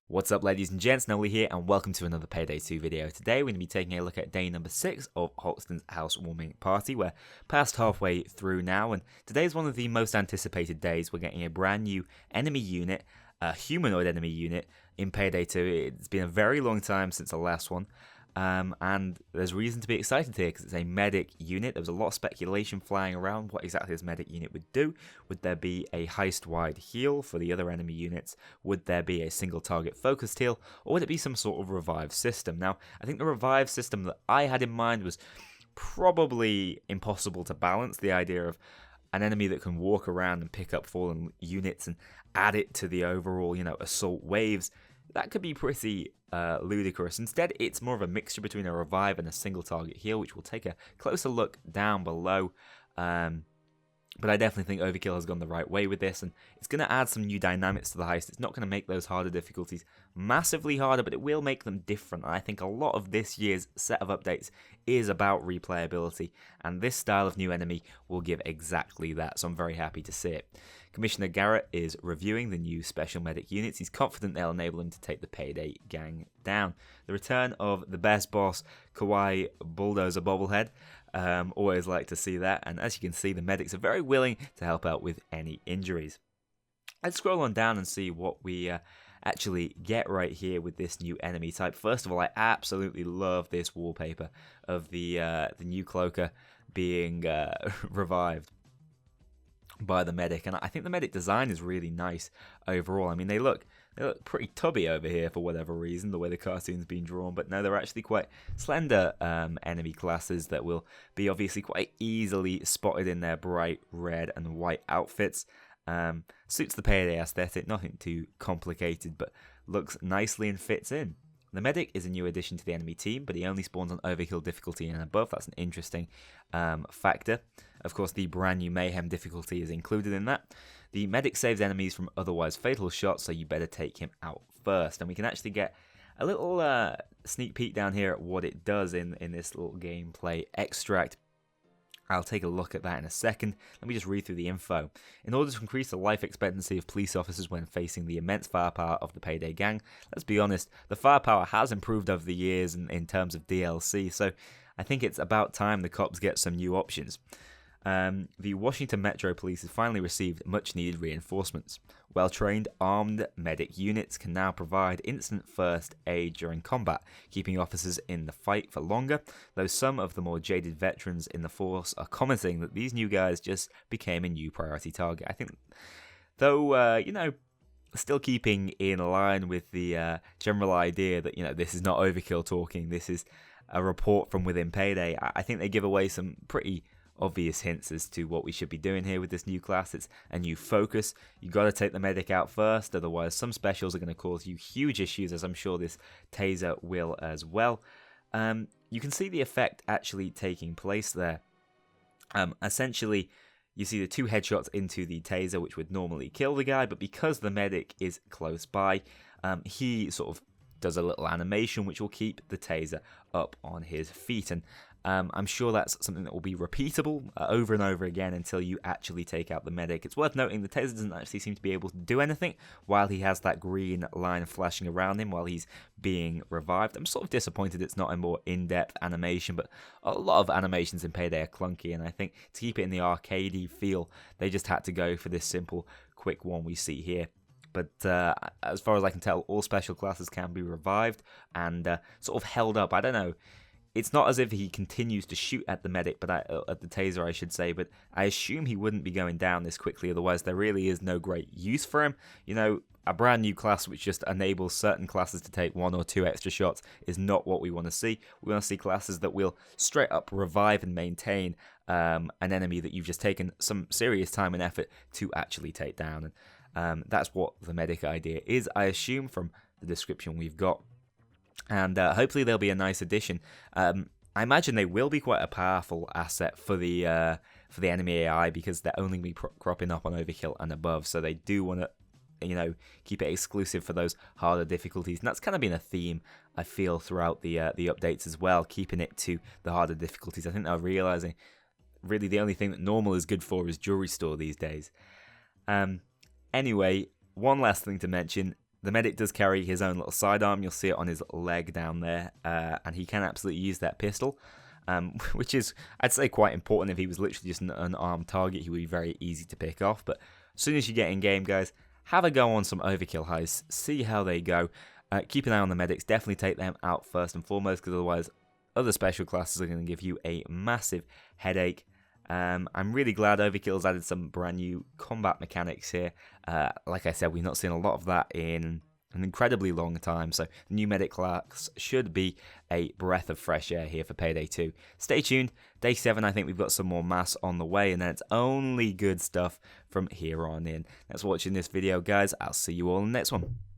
What's up, ladies and gents, Nolly here, and welcome to another Payday 2 video. Today we're going to be taking a look at day number 6 of Hoxton's Housewarming party. We're past halfway through now, and today is one of the most anticipated days. We're getting a brand new enemy unit, a humanoid enemy unit, in Payday 2. It's been a very long time since the last one. And there's reason to be excited here because it's a medic unit. There was a lot of speculation flying around what exactly this medic unit would do. Would there be a heist-wide heal for the other enemy units? Would there be a single target focused heal? Or would it be some sort of revive system? Now, I think the revive system that I had in mind was probably impossible to balance. The idea of an enemy that can walk around and pick up fallen units and add it to the overall, assault waves. That could be pretty ludicrous. Instead, it's more of a mixture between a revive and a single target heal, which we'll take a closer look down below. But I definitely think Overkill has gone the right way with this, and it's going to add some new dynamics to the heist. It's not going to make those harder difficulties massively harder, but it will make them different. And I think a lot of this year's set of updates is about replayability, and this style of new enemy will give exactly that, so I'm very happy to see it. Commissioner Garrett is reviewing the new special medic units. He's confident they'll enable him to take the Payday gang down. The return of the best boss, Kawaii Bulldozer Bobblehead. Always like to see that, and as you can see, the medics are very willing to help out with any injuries. Let's scroll on down and see what we actually get right here with this new enemy type. First of all, I absolutely love this wallpaper of the new cloaker being revived by the medic, and I think the medic design is really nice overall. I mean, they look pretty tubby over here for whatever reason, the way the cartoon's been drawn, but no, they're actually quite slender enemy classes that will be obviously quite easily spotted in their bright red and white outfits. Suits the Payday aesthetic, nothing too complicated, but looks nicely and fits in. The medic is a new addition to the enemy team, but he only spawns on overkill difficulty and above. That's an interesting factor. Of course, the brand new mayhem difficulty is included in that. The medic saves enemies from otherwise fatal shots, so you better take him out first. And we can actually get a little sneak peek down here at what it does in this little gameplay extract. I'll take a look at that in a second. Let me just read through the info. In order to increase the life expectancy of police officers when facing the immense firepower of the Payday gang, let's be honest, the firepower has improved over the years in terms of DLC, so I think it's about time the cops get some new options. The Washington Metro Police has finally received much-needed reinforcements. Well-trained, armed medic units can now provide instant first aid during combat, keeping officers in the fight for longer, though some of the more jaded veterans in the force are commenting that these new guys just became a new priority target. I think, though, still keeping in line with the general idea that, this is not Overkill talking, this is a report from within Payday, I think they give away some pretty obvious hints as to what we should be doing here with this new class. It's a new focus. You got to take the medic out first, otherwise some specials are going to cause you huge issues, as I'm sure this taser will as well. You can see the effect actually taking place there. Essentially, you see the 2 headshots into the taser, which would normally kill the guy, but because the medic is close by, he sort of does a little animation which will keep the taser up on his feet, and I'm sure that's something that will be repeatable over and over again until you actually take out the medic. It's worth noting the taser doesn't actually seem to be able to do anything while he has that green line flashing around him while he's being revived. I'm sort of disappointed it's not a more in-depth animation, but a lot of animations in Payday are clunky, and I think to keep it in the arcadey feel, they just had to go for this simple, quick one we see here. But as far as I can tell, all special classes can be revived and sort of held up. I don't know. It's not as if he continues to shoot at the medic, but at the taser, I should say. But I assume he wouldn't be going down this quickly. Otherwise, there really is no great use for him. A brand new class which just enables certain classes to take 1 or 2 extra shots is not what we want to see. We want to see classes that will straight up revive and maintain an enemy that you've just taken some serious time and effort to actually take down. And that's what the medic idea is, I assume, from the description we've got. And hopefully there'll be a nice addition. I imagine they will be quite a powerful asset for the enemy AI because they're only be cropping up on Overkill and above. So they do want to, keep it exclusive for those harder difficulties. And that's kind of been a theme, I feel, throughout the updates as well, keeping it to the harder difficulties. I think they're realizing really the only thing that normal is good for is jewelry store these days. Anyway, one last thing to mention. The medic does carry his own little sidearm. You'll see it on his leg down there, and he can absolutely use that pistol, which is, I'd say, quite important. If he was literally just an unarmed target, he would be very easy to pick off. But as soon as you get in game, guys, have a go on some overkill heists, see how they go. Keep an eye on the medics. Definitely take them out first and foremost, because otherwise other special classes are going to give you a massive headache. I'm really glad Overkill's added some brand new combat mechanics here. Like I said, we've not seen a lot of that in an incredibly long time, so the new medic class should be a breath of fresh air here for Payday 2. Stay tuned. Day 7, I think we've got some more mass on the way, and then it's only good stuff from here on in. Thanks for watching this video, guys. I'll see you all in the next one.